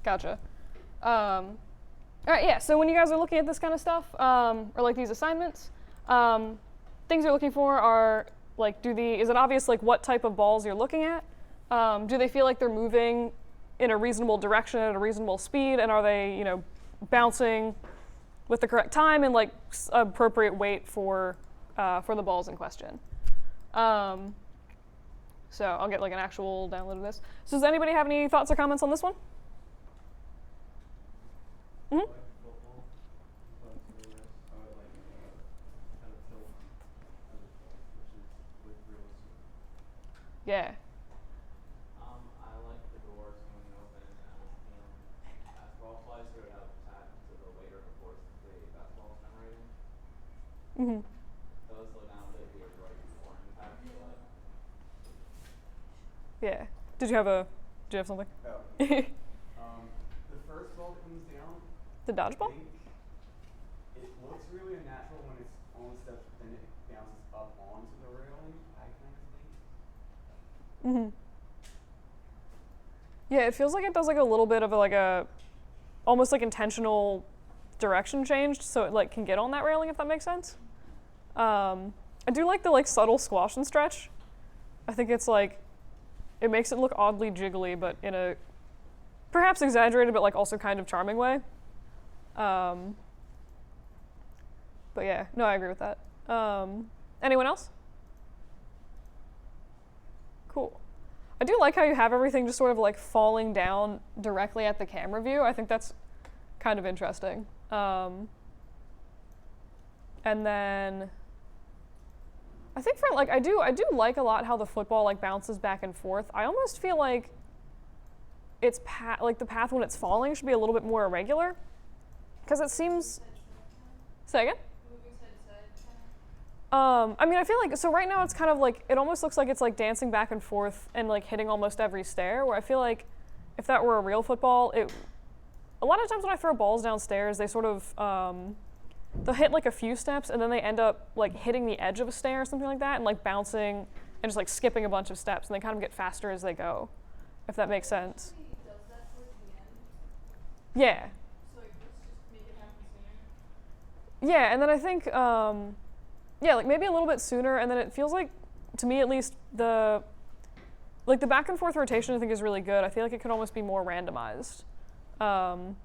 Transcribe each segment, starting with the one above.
Gotcha. All right, yeah, so when you guys are looking at this kind of stuff, or like these assignments, things you're looking for are like, is it obvious like what type of balls you're looking at? Do they feel like they're moving in a reasonable direction at a reasonable speed, and are they, bouncing with the correct time and like appropriate weight for the balls in question? So I'll get like an actual download of this. So does anybody have any thoughts or comments on this one? Mm-hmm. Yeah. I like the door swinging open and basketball flies through it out to the waiter before the basketball is generating. Mm-hmm. Those slow down a bit weird right before impact, but Yeah. Did you have something? Oh. The first ball that comes down. The dodgeball? It looks really unnatural when it's on steps, but then it bounces up onto the railing. I kind of think. Mm-hmm. Yeah, it feels like it does like a little bit of a almost like intentional direction change, so it like can get on that railing, if that makes sense. I do like the like subtle squash and stretch. I think it's like it makes it look oddly jiggly, but in a perhaps exaggerated, but like also kind of charming way. But yeah, no, I agree with that. Anyone else? Cool. I do like how you have everything just sort of like falling down directly at the camera view. I think that's kind of interesting. And then I think for like I do like a lot how the football like bounces back and forth. I almost feel like its like the path when it's falling should be a little bit more irregular, because it seems. Say again? I mean, I feel like, so right now it's kind of like, it almost looks like it's like dancing back and forth and like hitting almost every stair, where I feel like if that were a real football, a lot of times when I throw balls downstairs, they sort of, they'll hit like a few steps and then they end up like hitting the edge of a stair or something like that and like bouncing and just like skipping a bunch of steps, and they kind of get faster as they go, if that makes sense. Does that towards the end? Yeah. So like let's just make it happen sooner. Yeah, and then I think, yeah, like maybe a little bit sooner, and then it feels like, to me at least, the back and forth rotation I think is really good. I feel like it could almost be more randomized. And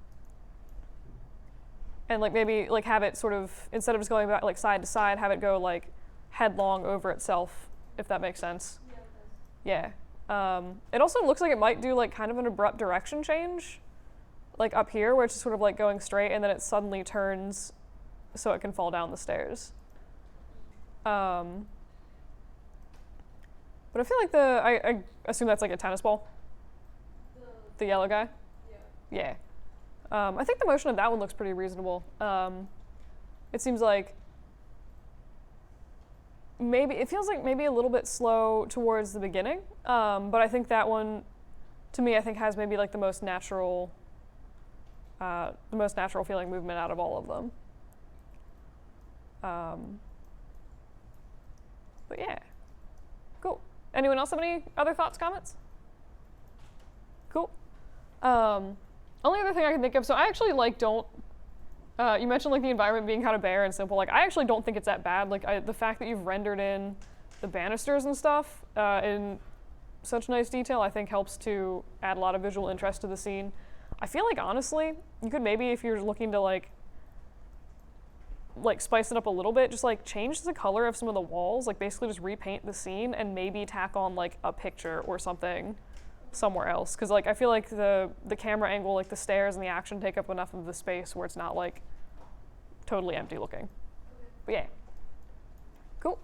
like maybe like have it sort of, instead of just going back like side to side, have it go like headlong over itself, if that makes sense. Yeah, it does. Yeah. It also looks like it might do like kind of an abrupt direction change, like up here, where it's just sort of like going straight and then it suddenly turns so it can fall down the stairs. But I feel like I assume that's like a tennis ball, the yellow guy. Yeah. Yeah. I think the motion of that one looks pretty reasonable. It seems like it feels like maybe a little bit slow towards the beginning, but I think that one, to me, I think has maybe like the most natural feeling movement out of all of them. But yeah, cool. Anyone else have any other thoughts, comments? Cool. Only other thing I can think of, so I actually like you mentioned like the environment being kind of bare and simple. Like I actually don't think it's that bad. Like the fact that you've rendered in the banisters and stuff in such nice detail, I think helps to add a lot of visual interest to the scene. I feel like honestly, you could maybe, if you're looking to like spice it up a little bit, just like change the color of some of the walls, like basically just repaint the scene and maybe tack on like a picture or something somewhere else, because like I feel like the camera angle, like the stairs and the action take up enough of the space where it's not like totally empty looking. But yeah, cool.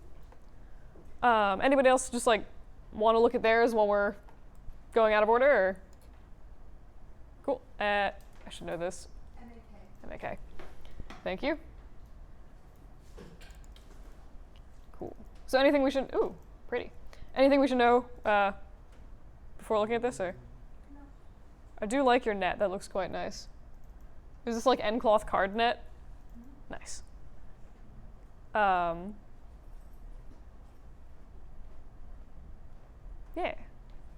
Anybody else just like want to look at theirs while we're going out of order, or? Cool. I should know this. MAK. Thank you. Cool. So anything we should, ooh, pretty. Anything we should know before looking at this, or? No. I do like your net, that looks quite nice. Is this like end cloth card net? Nice. Yeah,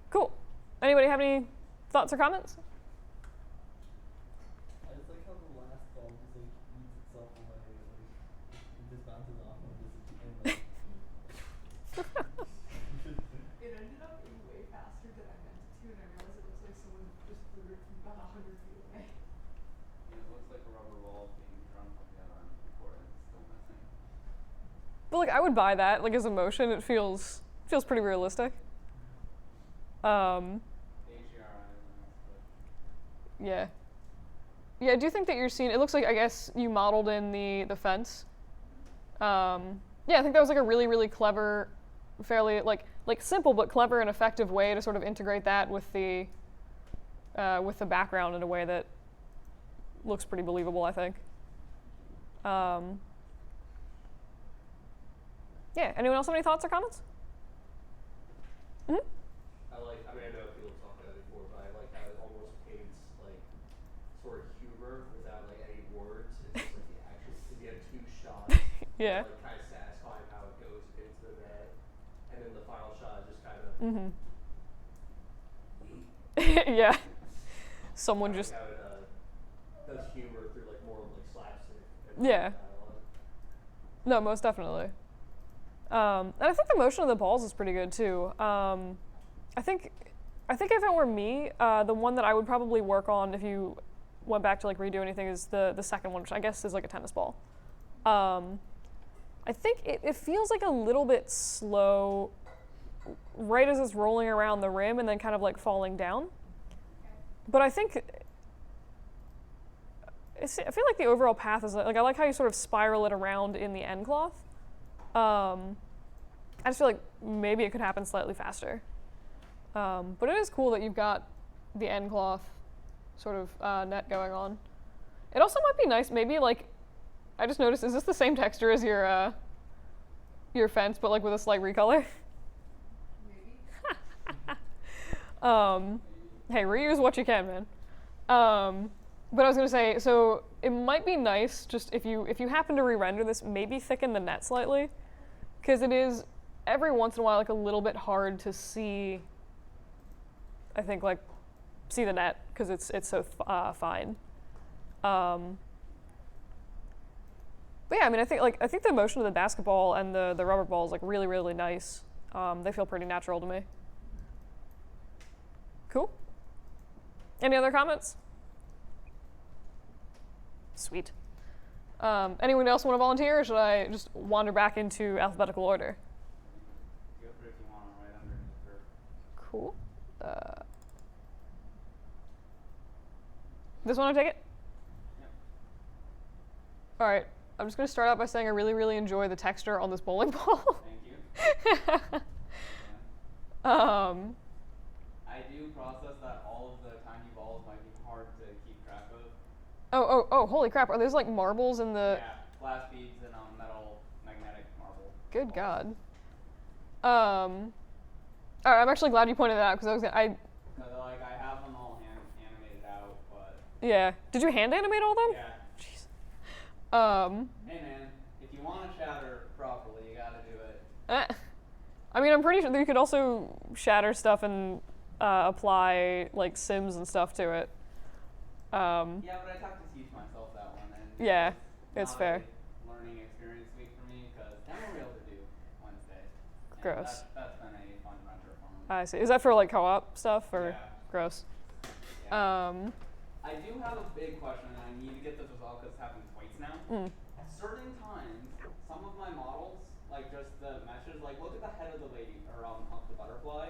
cool. Anybody have any thoughts or comments? looks like a rubber ball being thrown from the other end of the court and it's still missing. But like I would buy that. Like as a motion, it feels pretty realistic. HERI is the next question. Yeah. Yeah, I do think that you're seeing. It looks like I guess you modeled in the fence. Yeah, I think that was like a really really clever, fairly like simple but clever and effective way to sort of integrate that with the background in a way that looks pretty believable, I think. Yeah. Anyone else have any thoughts or comments? Mm-hmm. I mean, I know people talked about it before, but I like how it almost paints like sort of humor without like any words. It's just like the actual, because you have two shots. Yeah. Like kind of satisfying how it goes into the net, and then the final shot just kind of. Mm-hmm. Neat. Yeah. Someone I like just. how it does humor through like more of like slapstick. And Yeah. dialogue. No, most definitely. And I think the motion of the balls is pretty good too. I think if it were me, the one that I would probably work on if you went back to like redo anything is the second one, which I guess is like a tennis ball. I think it feels like a little bit slow right as it's rolling around the rim and then kind of like falling down. But I think I feel like the overall path is like I like how you sort of spiral it around in the end cloth. I just feel like maybe it could happen slightly faster. But it is cool that you've got the end cloth sort of net going on. It also might be nice, maybe like, I just noticed, is this the same texture as your fence, but like with a slight recolor? Maybe. Hey, reuse what you can, man. But I was gonna say, so it might be nice just if you happen to re-render this, maybe thicken the net slightly, because it is every once in a while like a little bit hard to see. I think like see the net because it's so fine. But yeah, I mean, I think the motion of the basketball and the rubber ball is like really really nice. They feel pretty natural to me. Cool. Any other comments? Sweet. Anyone else want to volunteer, or should I just wander back into alphabetical order? Go for it if you want, I'm right underneath her. Cool. This one, I take it? Yep. All right. I'm just going to start out by saying I really, really enjoy the texture on this bowling ball. Thank you. um, I do process that all of the tiny balls might be hard to keep track of. oh, holy crap. Are those like marbles in the... Yeah, glass beads and metal magnetic marble. Good balls. God. All right, I'm actually glad you pointed that out because I was gonna, Cause like I have them all animated out, but yeah. Did you hand animate all of them? yeah. Jeez. Hey man, if you want to shatter properly, you gotta do it. I mean, I'm pretty sure that you could also shatter stuff and apply like sims and stuff to it. Yeah, but I'd have to teach myself that one. And Yeah, it's it's not fair. a learning experience week for me because then we'll be able to do Wednesday. And Gross. That's been a fun render for me. I see. Is that for like co-op stuff or Yeah. gross? Yeah. I do have a big question, and I need to get this resolved because it's happened twice now. At certain times, some of my models, like just the meshes, like look at the head of the lady or of the butterfly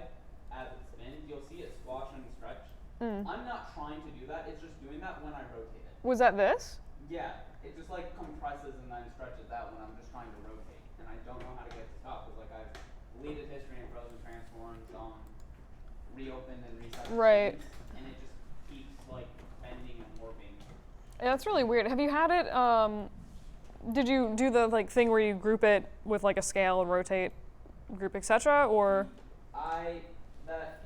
as it spins. You'll see it squash and stretch. I'm not trying to do that. It's just doing that when I rotate it. Was that this? Yeah, it just like compresses and then stretches out when I'm just trying to rotate, and I don't know how to get to stop because like I've deleted history and frozen transforms, reopened and reset. the Right. screens, and it just keeps like bending and warping. Yeah, that's really weird. Have you had it? Did you do the like thing where you group it with like a scale and rotate, group, etc. Or?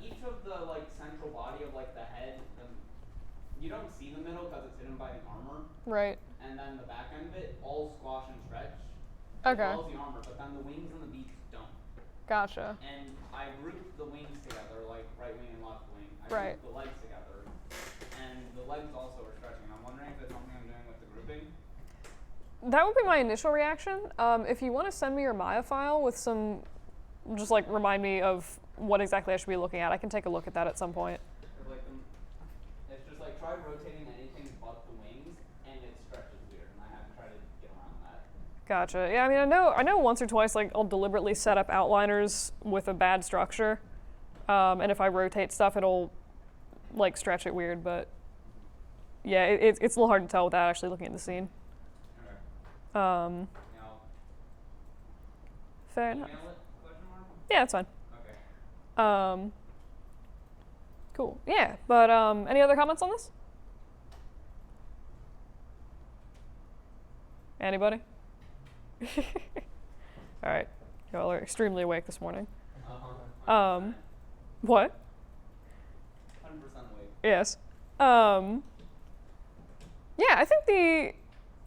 Each of the like central body of like the head, you don't see the middle because it's hidden by the armor. Right. And then the back end of it all squash and stretch. Okay. As well as the armor, but then the wings and the beaks don't. Gotcha. And I grouped the wings together, like right wing and left wing. I Right. grouped the legs together. And the legs also are stretching. I'm wondering if there's something I'm doing with the grouping. That would be my initial reaction. If you want to send me your Maya file with some, just like remind me of what exactly I should be looking at, I can take a look at that at some point. Or like it's just like try rotating anything but the wings, and Gotcha. Yeah, I mean, I know once or twice, like, I'll deliberately set up outliners with a bad structure, and if I rotate stuff, it'll, like, stretch it weird, but, yeah, it's a little hard to tell without actually looking at the scene. Okay. Um, Now, fair enough. email it? Question mark? Yeah, that's fine. Okay. Cool. Yeah, but, any other comments on this? Anybody? All right. Y'all are extremely awake this morning. Uh-huh. What? 100% weight. Yes. Yeah, I think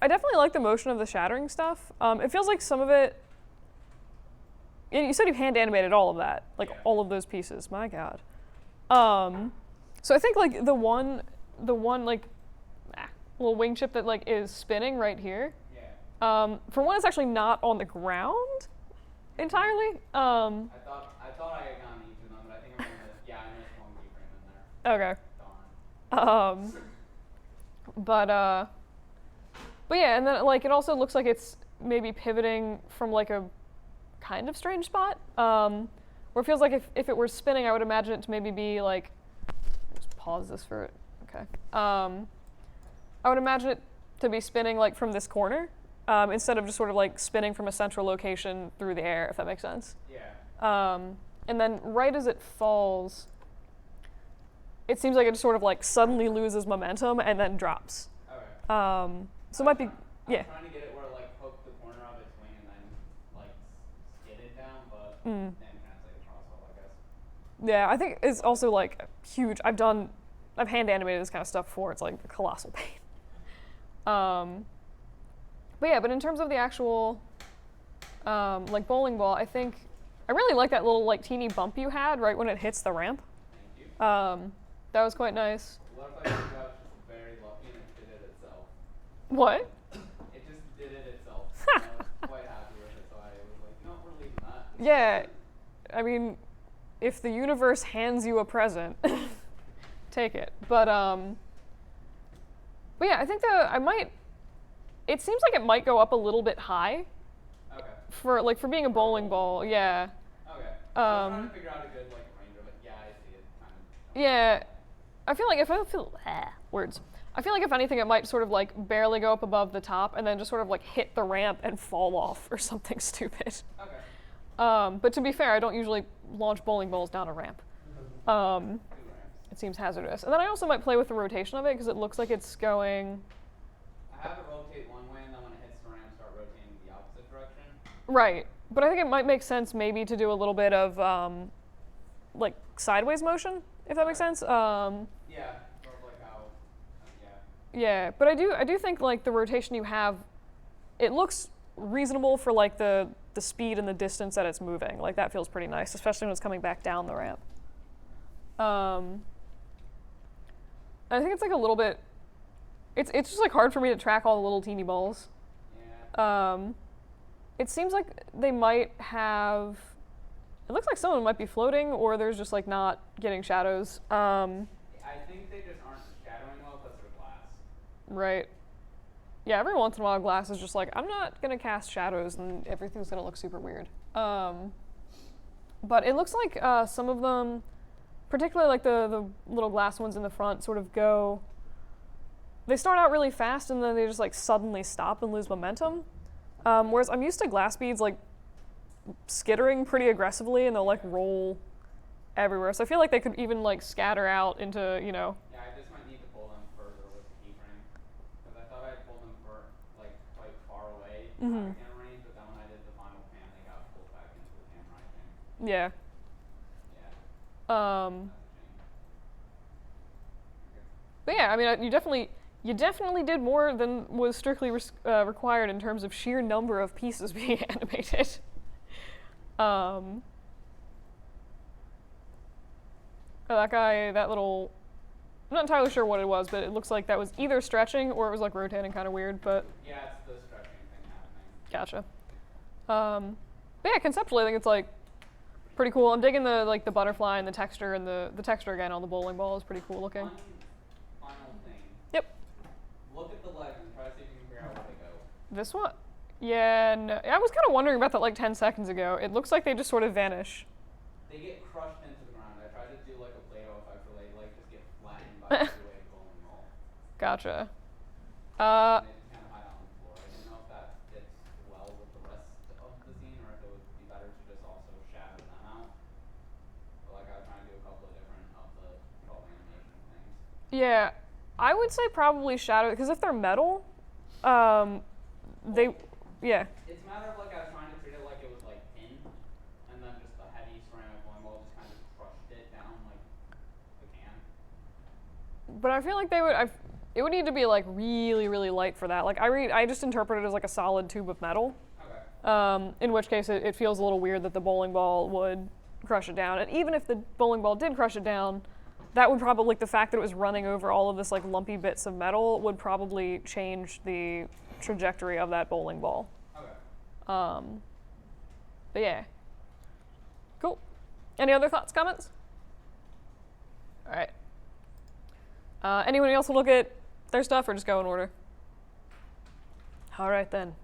I definitely like the motion of the shattering stuff. It feels like some of it. You said you hand animated all of that, like Yeah. all of those pieces. My God. So I think like the one like little wing chip that like is spinning right here. Yeah. For one, it's actually not on the ground entirely. I thought I had gotten each of them, but I think I'm gonna. Yeah, I missed one keyframe in there. Okay. Darn. But yeah, and then like it also looks like it's maybe pivoting from like a kind of strange spot. Where it feels like if it were spinning, I would imagine it to maybe be like. Just pause this for it. Okay. I would imagine it to be spinning like from this corner, instead of just sort of like spinning from a central location through the air, if that makes sense. Yeah. And then right as it falls, it seems like it just sort of like suddenly loses momentum and then drops. Okay. So it might be, yeah. I'm trying to get it where like hook the corner of its wing and then like skid it down, but then translate across all, I guess. Yeah, I think it's also like huge. I've hand animated this kind of stuff before. It's like a colossal pain. But yeah, but in terms of the actual like bowling ball, I think I really like that little like teeny bump you had right when it hits the ramp. Thank you. That was quite nice. What if I figured out just very lucky and it did it itself? What? It just did it itself. I was quite happy with it, so I was like, no, we're leaving that. Yeah, I mean, if the universe hands you a present, take it. But yeah, I think it seems like it might go up a little bit high Okay. for being a bowling ball. Yeah. Okay. I'm trying to figure out a good like range of it. Yeah, I see it kind of. Yeah. I feel like I feel like if anything, it might sort of like barely go up above the top and then just sort of like hit the ramp and fall off or something stupid. Okay. But to be fair, I don't usually launch bowling balls down a ramp. Two ramps. It seems hazardous. And then I also might play with the rotation of it because it looks like it's going. I have it rotate one way, and then when it hits the ramp, start rotating the opposite direction. Right. But I think it might make sense maybe to do a little bit of like sideways motion, if that makes sense. Yeah. Sort of like how. Yeah. Yeah, but I do think like the rotation you have, it looks reasonable for like the speed and the distance that it's moving. Like that feels pretty nice, especially when it's coming back down the ramp. I think it's like a little bit. It's just like hard for me to track all the little teeny balls. Yeah. It seems like they might have. It looks like some of them might be floating, or there's just like not getting shadows. I think they just aren't shadowing well because they're glass. Right. Yeah, every once in a while, glass is just like, I'm not gonna cast shadows, and everything's gonna look super weird. But it looks like some of them, particularly like the little glass ones in the front, sort of go. They start out really fast, and then they just like suddenly stop and lose momentum. Whereas I'm used to glass beads like skittering pretty aggressively, and they'll like roll everywhere. So I feel like they could even like scatter out into, you know. Yeah, I just might need to pull them further with the keyframe because I thought I'd pulled them for like quite far away out of camera range, but then when I did the final pan, they got pulled back into the camera. I think. Yeah. Yeah. Um, That's a shame. but yeah, I mean, you definitely did more than was strictly required in terms of sheer number of pieces being animated. Oh, that guy, that little. I'm not entirely sure what it was, but it looks like that was either stretching or it was like rotating kind of weird. But Yeah, it's the stretching thing happening. gotcha. But yeah, conceptually, I think it's like pretty cool. I'm digging the butterfly and the texture, and the texture again on the bowling ball is pretty cool looking. One final thing. Yep. Look at the legs and try to see if you can figure out where they go. This one. Yeah, no, I was kind of wondering about that like 10 seconds ago. It looks like they just sort of vanish. They get crushed into the ground. I tried to do like a Play-Doh effect where they like just get flattened by the way bowling ball. Gotcha. And they just kind of hide out on the floor. I didn't know if that fits well with the rest of the scene or if it would be better to just also shadow them out. But like I was trying to do a couple of different of the 12 animation things. Yeah, I would say probably shadow because if they're metal, they, yeah. It's a matter of like I was trying to treat it like it was like tin, and then just the heavy ceramic bowling ball just kind of crushed it down like a can. But I feel like they would. It would need to be like really, really light for that. Like I just interpret it as like a solid tube of metal. Okay. In which case it feels a little weird that the bowling ball would crush it down. And even if the bowling ball did crush it down, that would probably, like the fact that it was running over all of this like lumpy bits of metal would probably change the trajectory of that bowling ball. Okay. But yeah. Cool. Any other thoughts, comments? All right. Anyone else will look at their stuff or just go in order? All right then.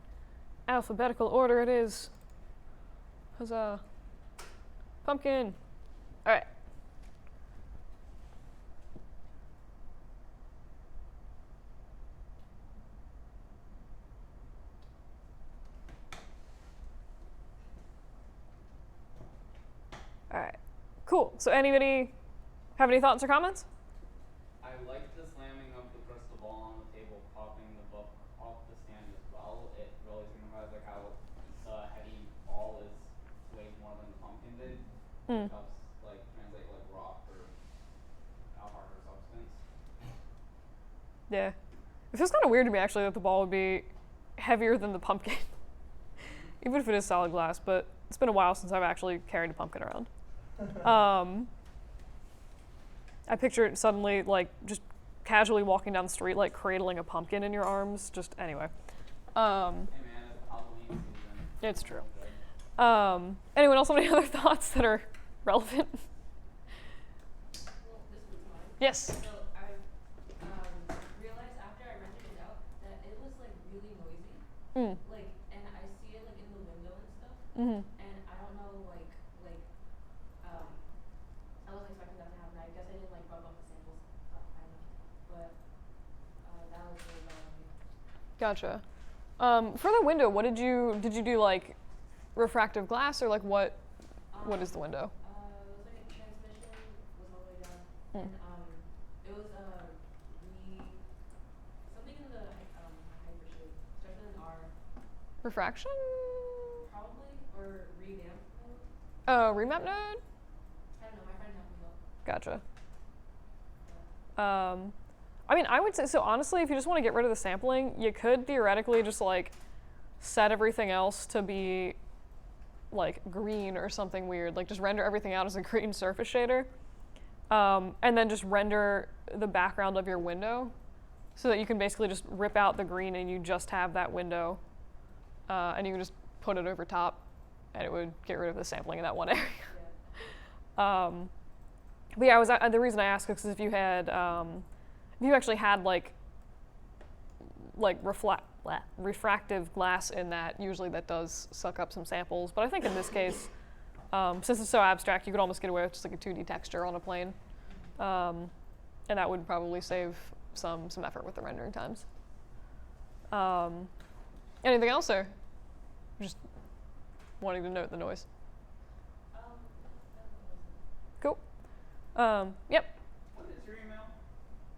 Alphabetical order it is. Huzzah. Pumpkin. All right. All right. Cool. So anybody have any thoughts or comments? I like the slamming of the crystal ball on the table, popping the book off the stand as well. It really signifies like how the heavy ball is weighs more than the pumpkin did. It helps like translate like rock or a harder substance. Yeah. It feels kind of weird to me actually that the ball would be heavier than the pumpkin. Even if it is solid glass, but it's been a while since I've actually carried a pumpkin around. I picture it suddenly like just casually walking down the street like cradling a pumpkin in your arms. Just anyway. Hey man, it's Halloween season. It's true. Anyone else have any other thoughts that are relevant? Well, this was mine. Yes. So I realized after I rented it out that it was like really noisy. Like, and I see it like in the window and stuff. Mm-hmm. And I don't know, I wasn't expecting that to happen. I guess I didn't like rub up the samples high enough. But that was really bad on me. Gotcha. For the window, what did you do like refractive glass or like what is the window? It was like a transmission was all the way down. And it was something in the hyper shape. Starts with an R. Refraction? Probably, or revamp mode. Oh, remap node? I don't know, my friend helped me out. Gotcha. I mean, I would say, so honestly, if you just want to get rid of the sampling, you could theoretically just like set everything else to be like green or something weird. Like just render everything out as a green surface shader. And then just render the background of your window so that you can basically just rip out the green and you just have that window. And you can just put it over top and it would get rid of the sampling in that one area. Yeah. But yeah, the reason I asked is because if you had, if you actually had like refractive glass in that, usually that does suck up some samples. But I think in this case, since it's so abstract, you could almost get away with just like a 2D texture on a plane. And that would probably save some effort with the rendering times. Anything else, or just wanting to note the noise? Cool. Yep. What is your email?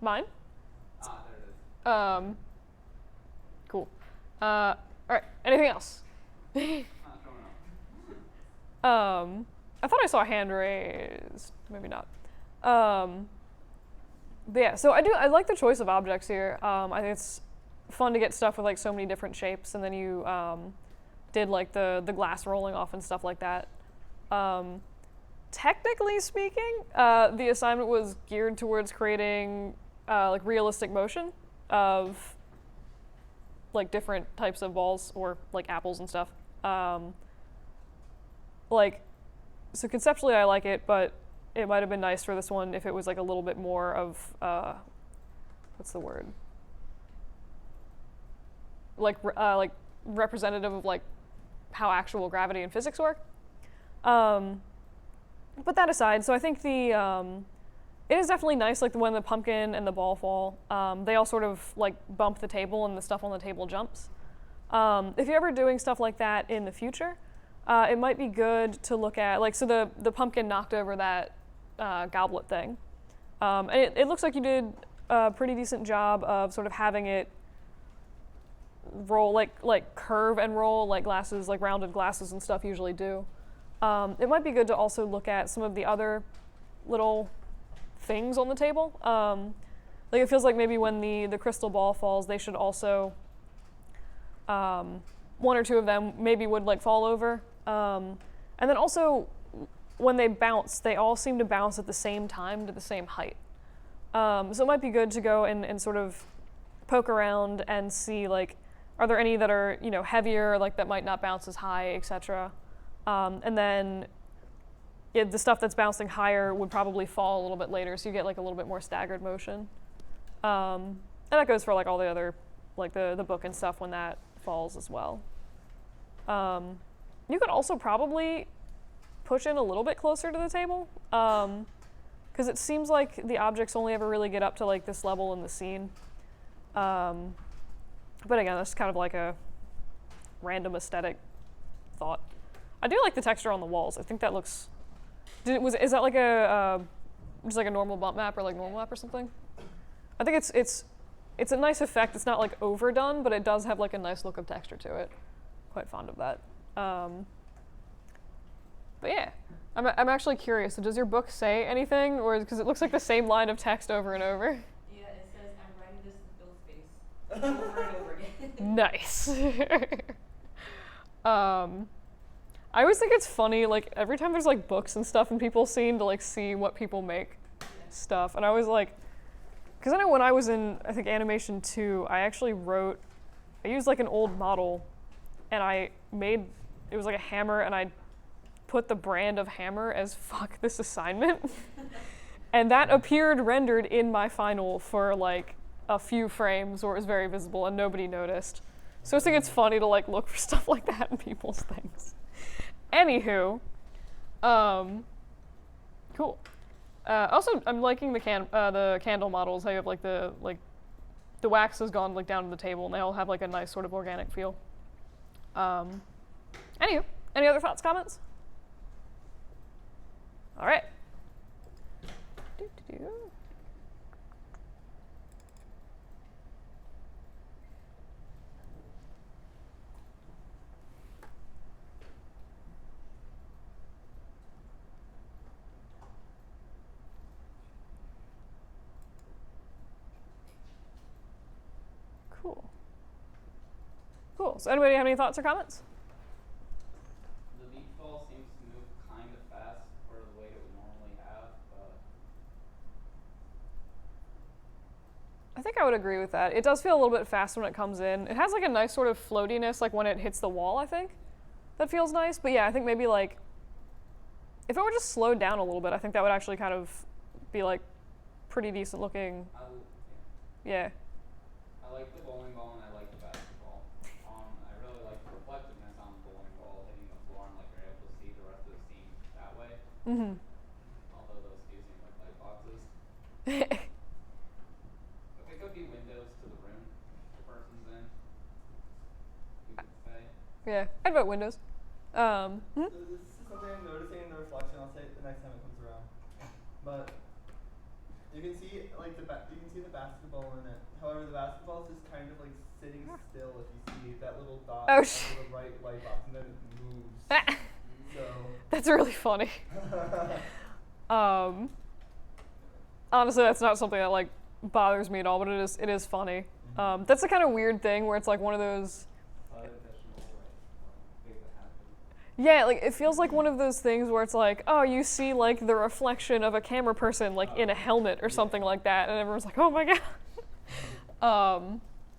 Mine? Ah, there it is. Cool. All right. Anything else? Not showing up. I thought I saw a hand raised. Maybe not. But yeah, so I like the choice of objects here. I think it's fun to get stuff with like so many different shapes, and then you did like the glass rolling off and stuff like that. Technically speaking, the assignment was geared towards creating like realistic motion of like different types of balls or like apples and stuff. So conceptually I like it, but it might have been nice for this one if it was like a little bit more of what's the word? Like representative of like how actual gravity and physics work. But that aside, so I think it is definitely nice, like when the pumpkin and the ball fall, they all sort of like bump the table and the stuff on the table jumps. If you're ever doing stuff like that in the future, it might be good to look at, like, so the pumpkin knocked over that goblet thing. And it looks like you did a pretty decent job of sort of having it roll, like curve and roll like glasses, like rounded glasses and stuff usually do. It might be good to also look at some of the other little things on the table. Like it feels like maybe when the crystal ball falls, they should also, one or two of them maybe would like fall over. And then also when they bounce, they all seem to bounce at the same time to the same height. So it might be good to go and sort of poke around and see, like, are there any that are, you know, heavier, like that might not bounce as high, etc. And then the stuff that's bouncing higher would probably fall a little bit later, so you get like a little bit more staggered motion. And that goes for like all the other, like the book and stuff when that falls as well. You could also probably push in a little bit closer to the table, because it seems like the objects only ever really get up to like this level in the scene. But again, that's kind of like a random aesthetic thought. I do like the texture on the walls. I think that looks. Is that like a just like a normal bump map or like normal map or something? I think it's a nice effect. It's not like overdone, but it does have like a nice look of texture to it. Quite fond of that. But yeah, I'm actually curious. So does your book say anything, or because it looks like the same line of text over and over? Yeah, it says, "I'm writing this with Bill's face," over and over again. Nice. I always think it's funny, like every time there's like books and stuff and people seem to like see what people make stuff, and I was like, because I know when I was in, I think animation 2, I used like an old model, and it was like a hammer, and I put the brand of hammer as "fuck this assignment," and that appeared rendered in my final for like a few frames where it was very visible and nobody noticed. So I think it's funny to like look for stuff like that in people's things. Anywho, cool. Also, I'm liking the candle models. How you have like the wax has gone like down to the table, and they all have like a nice sort of organic feel. Anywho, any other thoughts, comments? All right. Cool. So anybody have any thoughts or comments? The beach ball seems to move kind of fast for the weight it would normally have, but I think I would agree with that. It does feel a little bit fast when it comes in. It has like a nice sort of floatiness, like when it hits the wall, I think. That feels nice. But yeah, I think maybe like, if it were just slowed down a little bit, I think that would actually kind of be like pretty decent looking. Yeah. I like the bowling ball and I like the basketball. I really like the reflectiveness on the bowling ball hitting the floor and like you're able to see the rest of the scene that way. Mm-hmm. Although those do seem like light boxes. But they could be windows to the room the person's in. You could say. Yeah, I'd vote Windows. This is something I'm noticing in the reflection. I'll say it the next time it comes around. But you can see like you can see the basketball in it. However, the basketball is just kind of like sitting still. If you see that little dot on the right light box, and then it moves. So that's really funny. Honestly, that's not something that like bothers me at all, but it is funny. Mm-hmm. That's the kind of weird thing where it's like one of those. Yeah, like it feels like one of those things where it's like, oh, you see like the reflection of a camera person like in a helmet or something like that, and everyone's like, oh my god.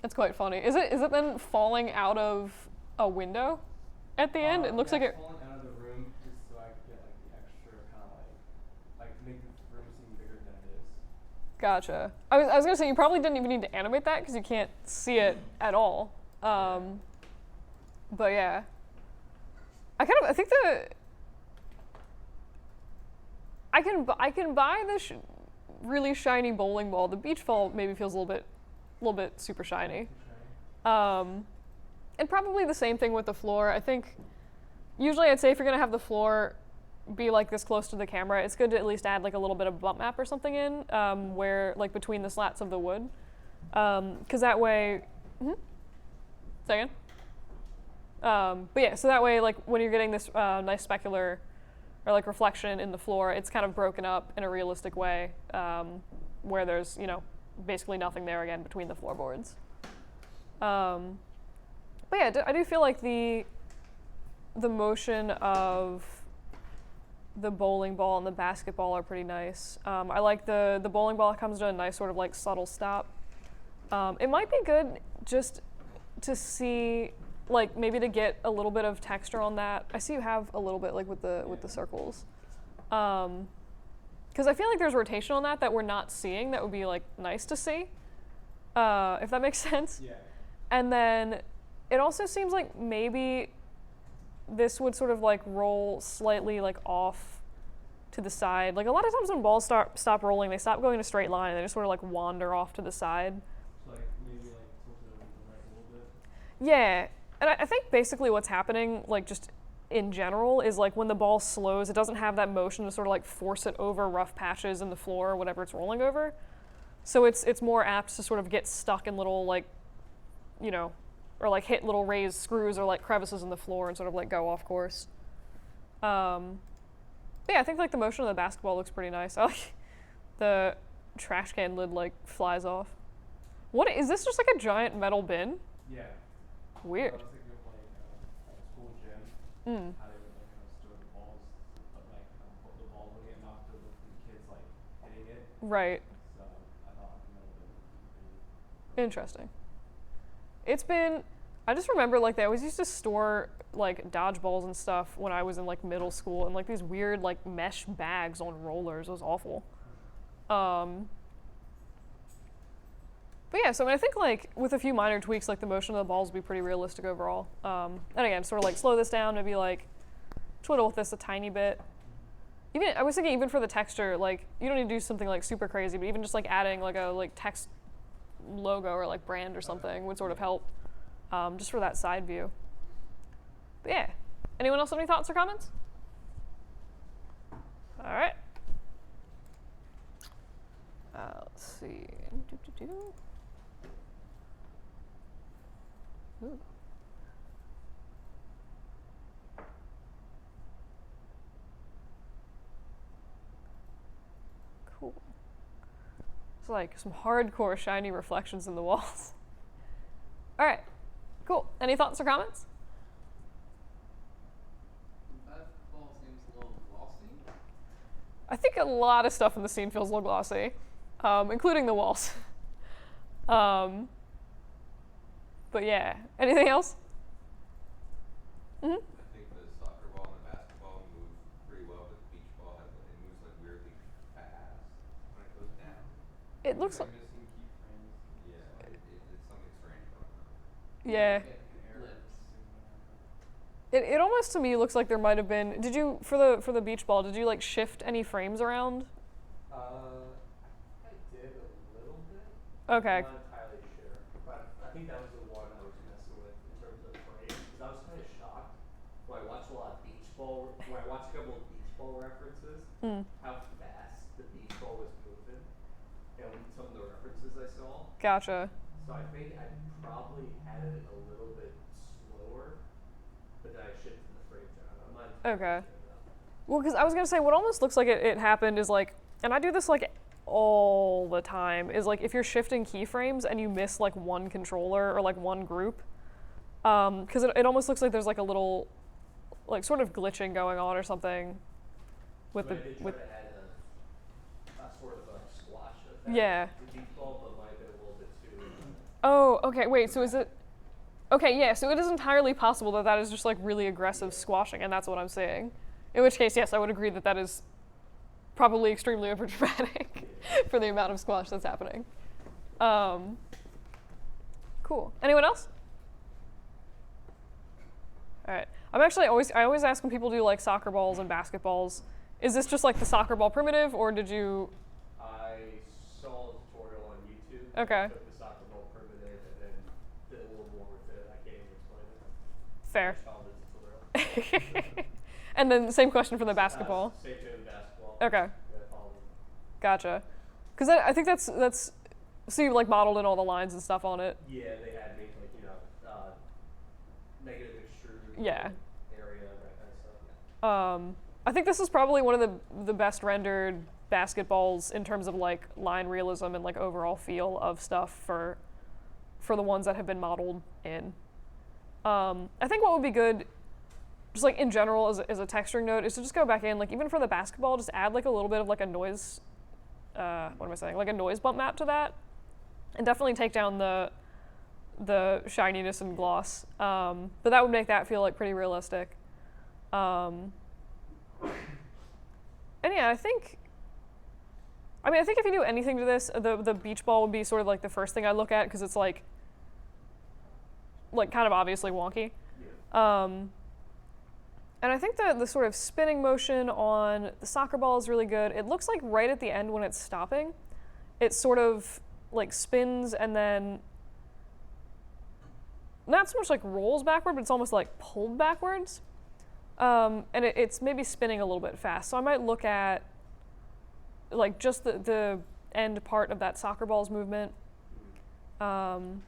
That's quite funny. Is it then falling out of a window at the end? It looks like it. Falling out of the room just so I could get like the extra kind of like to make the room seem bigger than it is. Gotcha. I was gonna say you probably didn't even need to animate that because you can't see it at all. But yeah, I think I can buy the really shiny bowling ball. The beach ball maybe feels a little bit super shiny. And probably the same thing with the floor. I think usually I'd say if you're gonna have the floor be like this close to the camera, it's good to at least add like a little bit of bump map or something in, where like between the slats of the wood, because that way. Second. But yeah, so that way, like when you're getting this nice specular or like reflection in the floor, it's kind of broken up in a realistic way, where there's basically nothing there again between the floorboards. But yeah, I do feel like the motion of the bowling ball and the basketball are pretty nice. I like the bowling ball comes to a nice sort of like subtle stop. It might be good just to see, like maybe to get a little bit of texture on that. I see you have a little bit like with the circles. Because I feel like there's rotation on that we're not seeing that would be like nice to see, if that makes sense. Yeah. And then it also seems like maybe this would sort of like roll slightly like off to the side. Like a lot of times when balls stop rolling, they stop going in a straight line and they just sort of like wander off to the side. So like maybe like tilted over to the right a little bit. Yeah, and I think basically what's happening, like just in general, is like when the ball slows, it doesn't have that motion to sort of like force it over rough patches in the floor or whatever it's rolling over. So it's more apt to sort of get stuck in little like, or like hit little raised screws or like crevices in the floor and sort of like go off course. But yeah, I think like the motion of the basketball looks pretty nice. I like the trash can lid like flies off. What is this? Just like a giant metal bin? Yeah. Weird. I was thinking of like a school gym, how they would like kind of store the balls, but like put the ball would get knocked over from the kids like hitting it. Right. So I thought like a little bit. Interesting. I just remember like they always used to store like dodgeballs and stuff when I was in like middle school and like these weird like mesh bags on rollers. It was awful. But yeah, so I think like with a few minor tweaks, like the motion of the balls would be pretty realistic overall. And again, sort of like slow this down, maybe like twiddle with this a tiny bit. Even I was thinking even for the texture, like you don't need to do something like super crazy, but even just like adding like a like text logo or like brand or something would sort of help, just for that side view. But yeah, anyone else have any thoughts or comments? All right. Let's see. Ooh. Cool. It's like some hardcore shiny reflections in the walls. All right, cool. Any thoughts or comments? That ball seems a little glossy. I think a lot of stuff in the scene feels a little glossy, including the walls. But yeah, anything else? Mm-hmm. I think the soccer ball and the basketball move pretty well, but the beach ball it moves like weirdly fast when it goes down. It looks like, Missing keyframes. Yeah, it's something strange going on. yeah. It almost to me looks like there might have been. Did you for the beach ball? Did you like shift any frames around? I did a little bit. Okay. I'm not entirely sure, but I think that was the one I was messing with in terms of frames, because I was kind of shocked when I watched a lot of beach ball, when I watched a couple of beach ball references, how fast the beach ball was moving, and some of the references I saw. Gotcha. So I think I probably had it a little bit slower, but then I shifted the frames around. I'm not entirely Okay. sure though. Well, because I was gonna say what almost looks like it happened is like, and I do this like all the time, is like if you're shifting keyframes and you miss like one controller or like one group, because it almost looks like there's like a little, like sort of glitching going on or something with So the I did try with to add a sort of a squash effect yeah. to the beach ball, but might have been a little bit too. Oh, okay. Wait. So is it? Okay. Yeah. So it is entirely possible that that is just like really aggressive squashing, and that's what I'm saying. In which case, yes, I would agree that that is probably extremely overdramatic for the amount of squash that's happening. Cool. Anyone else? All right. I always ask when people do like soccer balls and basketballs, is this just like the soccer ball primitive, or did you? I saw a tutorial on YouTube. Okay. I took the soccer ball primitive and then did a little more with it. I can't even explain it. Fair. I found this tutorial. And then same question for the basketball. Same thing with basketball. Okay. Yeah, I followed it. Gotcha. Because I think that's so you like modeled in all the lines and stuff on it. Yeah, they had me like negative extrude. Yeah. Area, that kind of stuff. Yeah. I think this is probably one of the best rendered basketballs in terms of like line realism and like overall feel of stuff for the ones that have been modeled in. I think what would be good, just like in general as a texturing note, is to just go back in, like even for the basketball, just add like a little bit of like a noise, what am I saying, like a noise bump map to that, and definitely take down the shininess and gloss. But that would make that feel like pretty realistic. And yeah, I think if you do anything to this, the beach ball would be sort of like the first thing I look at, because it's like kind of obviously wonky. Yeah. And I think the sort of spinning motion on the soccer ball is really good. It looks like right at the end when it's stopping, it sort of like spins and then not so much like rolls backward, but it's almost like pulled backwards. And it's maybe spinning a little bit fast. So I might look at like just the end part of that soccer ball's movement. And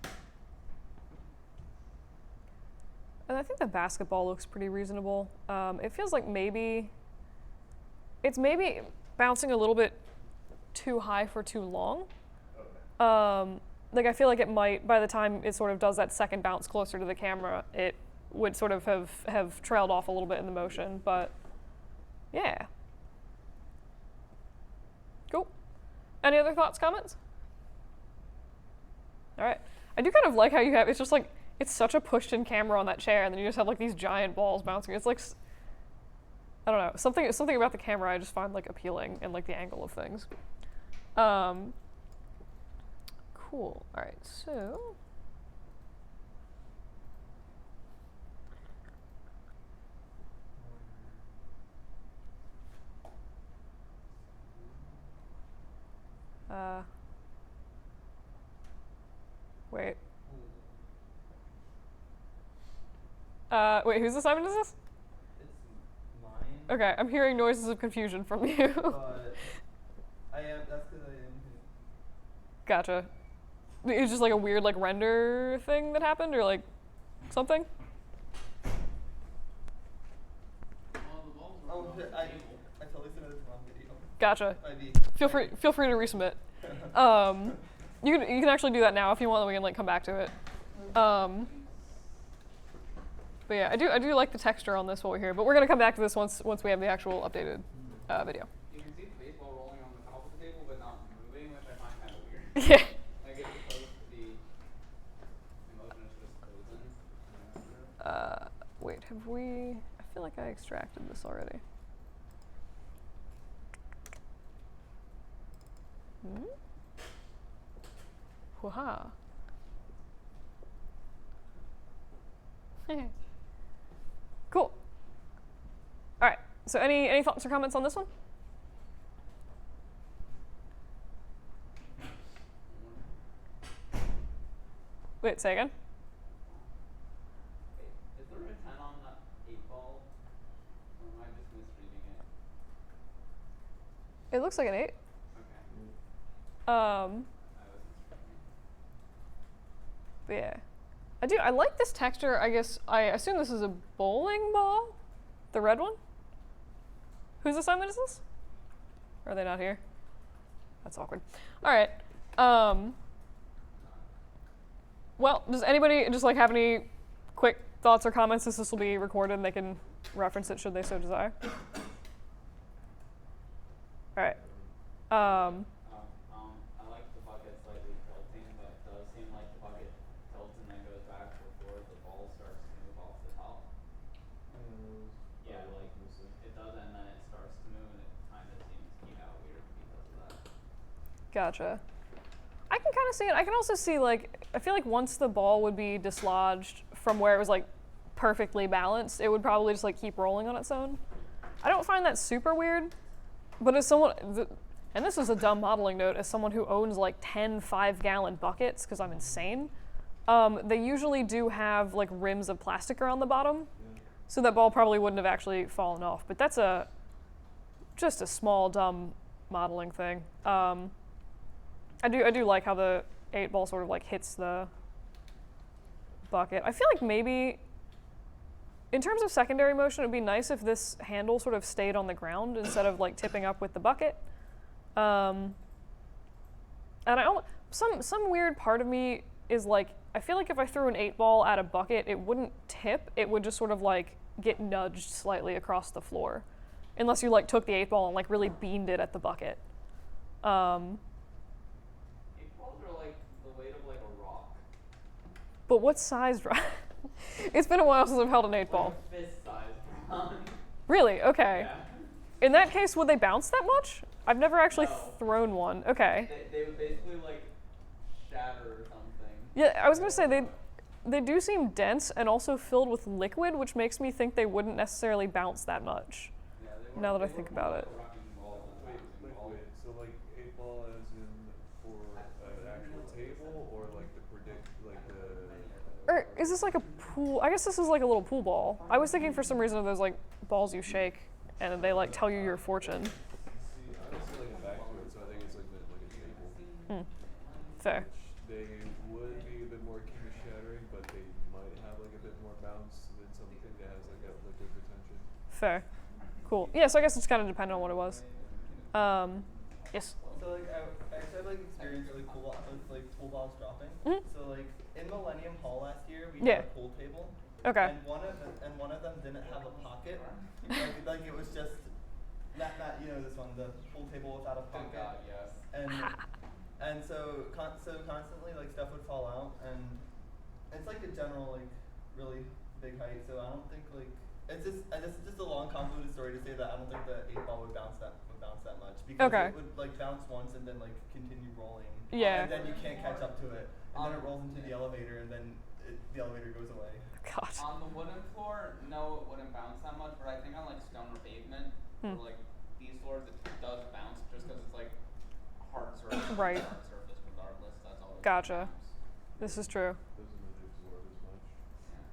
I think the basketball looks pretty reasonable. It feels like it's maybe bouncing a little bit too high for too long. Okay. Like I feel like it might, by the time it sort of does that second bounce closer to the camera, it would sort of have trailed off a little bit in the motion, but yeah. Cool. Any other thoughts, comments? All right. I do kind of like how you have, it's just like, it's such a pushed-in camera on that chair, and then you just have like these giant balls bouncing. It's like, I don't know, something about the camera I just find like appealing, and like the angle of things. Cool. All right, so. Wait. Wait, whose assignment is this? It's mine. Okay, I'm hearing noises of confusion from you. But that's because I am. Gotcha. It was just like a weird like render thing that happened, or like something? Oh, I totally submitted the wrong video. Gotcha. ID. Feel free to resubmit. You can actually do that now if you want. We can like come back to it. But yeah, I do like the texture on this while we're here. But we're gonna come back to this once we have the actual updated video. You can see the baseball rolling on the top of the table, but not moving, which I find kind of weird. Yeah. Like it's supposed to be, the motion is just frozen. Wait, have we? I feel like I extracted this already. Waha. Cool. All right. So any thoughts or comments on this one? Wait, say again. Is there a 10 on that 8 ball? Or am I just misreading it? It looks like an 8. Okay. Um, I was misreading but yeah. I like this texture. I guess I assume this is a bowling ball, the red one. Whose assignment is this? Or are they not here? That's awkward. All right. Well, does anybody just like have any quick thoughts or comments? Since this will be recorded, and they can reference it should they so desire. All right. I like the bucket slightly tilting, but it does seem like the bucket tilts and then goes back before the ball starts to move off the top. Yeah, like it does, and then it starts to move, and it kind of seems to keep out weird because of that. Gotcha. I can kind of see it. I can also see like I feel like once the ball would be dislodged from where it was like perfectly balanced, it would probably just like keep rolling on its own. I don't find that super weird, but as someone, and this is a dumb modeling note, as someone who owns like 10 5-gallon buckets, because I'm insane, they usually do have like rims of plastic around the bottom, so that ball probably wouldn't have actually fallen off. But that's just a small dumb modeling thing. I do like how the 8-ball sort of like hits the bucket. I feel like maybe in terms of secondary motion, it would be nice if this handle sort of stayed on the ground instead of like tipping up with the bucket. And some weird part of me is like, I feel like if I threw an 8-ball at a bucket, it wouldn't tip. It would just sort of like get nudged slightly across the floor, unless you like took the 8-ball and like really beamed it at the bucket. 8-balls are like the weight of like a rock. But what size rock? It's been a while since I've held an 8-ball. Like a fist size. Really? Okay. Yeah. In that case, would they bounce that much? I've never actually No. thrown one. Okay. They would basically like shatter or something. Yeah, I was gonna say they do seem dense and also filled with liquid, which makes me think they wouldn't necessarily bounce that much. Yeah, they Now were- that I they think were more about like it. a wrecking ball than a Wait, bouncing ball. so like 8-ball as in for an actual table or like the Or is this like a pool? I guess this is like a little pool ball. I was thinking for some reason of those like balls you shake and they like tell you your fortune. See, I don't see like a back to it, so I think it's like a table. Fair. They would be a bit more king of shattering, but they might have like a bit more bounce than something that has like a liquid retention. Fair. Cool. Yeah, so I guess it's kind of dependent on what it was. Yes. So like I actually had like experience really cool with like pool balls dropping. Mhm. So like in Millennium Hall last year we Yeah. had a pool table. Okay. And one of them didn't have a pocket. like it was just not you know this one, the pool table without a Thank pocket. God, yes. And so constantly like stuff would fall out, and it's like a general like really big height. So I don't think like it's just a long convoluted story to say that I don't think the 8-ball would bounce that much because Okay. it would like bounce once and then like continue rolling. Yeah. And then you can't catch up to it, and then it rolls into the elevator, and then the elevator goes away. God. On the wooden floor, no, it wouldn't bounce that much, but I think on like stone or pavement, or like these floors, it does bounce just because it's like a hard surface. Right. Hard surface regardless. That's all. Gotcha. This is true. Doesn't really absorb as much.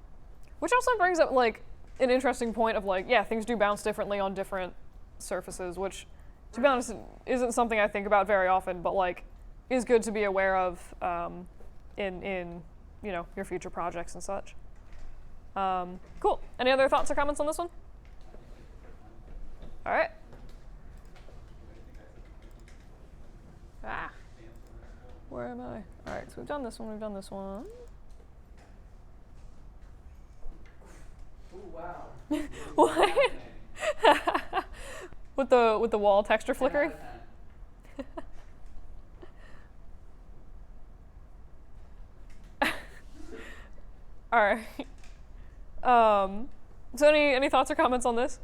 Which also brings up like an interesting point of like, yeah, things do bounce differently on different surfaces, which to be honest isn't something I think about very often, but like is good to be aware of in you know your future projects and such. Cool. Any other thoughts or comments on this one? All right. Ah. Where am I? All right. So we've done this one. We've done this one. Ooh, wow. What? with the wall texture flickering? 10 out of 10. All right. So any thoughts or comments on this?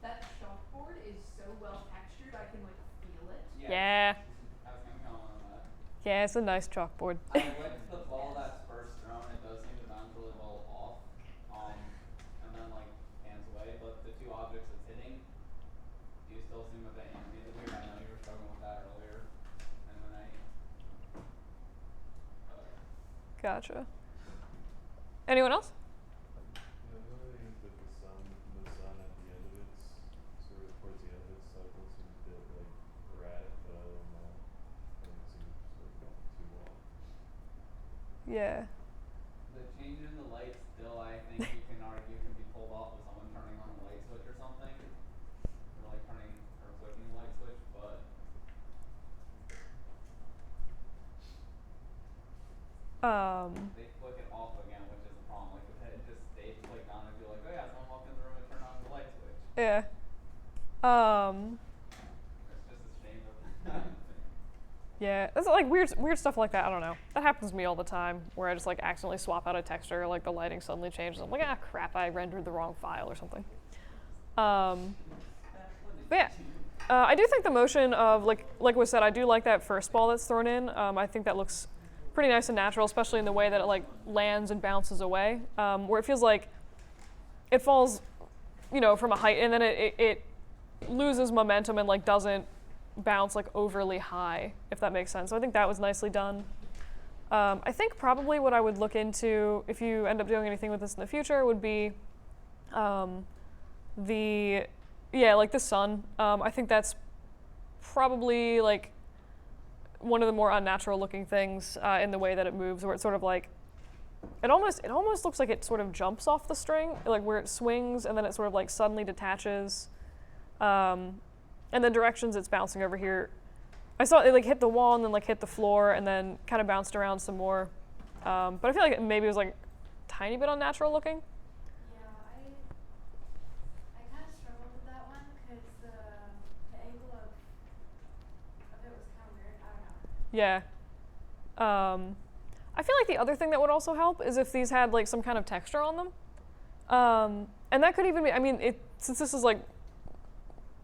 That chalkboard is so well textured, I can like feel it. Yeah. I was gonna comment on that. Yeah, it's a nice chalkboard. I liked the ball that's first thrown. It does seem to bounce really well off, and then like hands away. But the two objects it's hitting, do you still seem a bit animated here? I know you were struggling with that earlier in the night. Gotcha. Anyone else? Yeah, the only thing is that the sun at the end of its sort of towards the end of its cycle seems a bit like erratic, but other than that, it doesn't seem sort of too off. Yeah. The change in the light still, I think you can argue, can be pulled off with someone turning on a light switch or something, or like turning or flicking the light switch, but they flick it off again, which is a problem. Like if it just stayed flicked on, it'd be like, oh yeah, someone walked in the room and turned on the light switch. Yeah. It's just a shame that Yeah. It's like weird stuff like that. I don't know. That happens to me all the time, where I just like accidentally swap out a texture, like the lighting suddenly changes. I'm like, ah, crap, I rendered the wrong file or something. But yeah. I do think the motion of like was said, I do like that first ball that's thrown in. I think that looks pretty nice and natural, especially in the way that it like lands and bounces away, where it feels like it falls, you know, from a height, and then it loses momentum and like doesn't bounce like overly high, if that makes sense. So I think that was nicely done. I think probably what I would look into if you end up doing anything with this in the future would be like the sun. I think that's probably like one of the more unnatural looking things in the way that it moves, where it's sort of like it almost looks like it sort of jumps off the string, like where it swings and then it sort of like suddenly detaches. And then directions it's bouncing over here. I saw it like hit the wall and then like hit the floor and then kind of bounced around some more. But I feel like maybe it was like a tiny bit unnatural looking. Yeah, I kind of struggled with that one because the angle of it was kind of weird. I don't know. Yeah. I feel like the other thing that would also help is if these had like some kind of texture on them. And that could even be, I mean, since this is like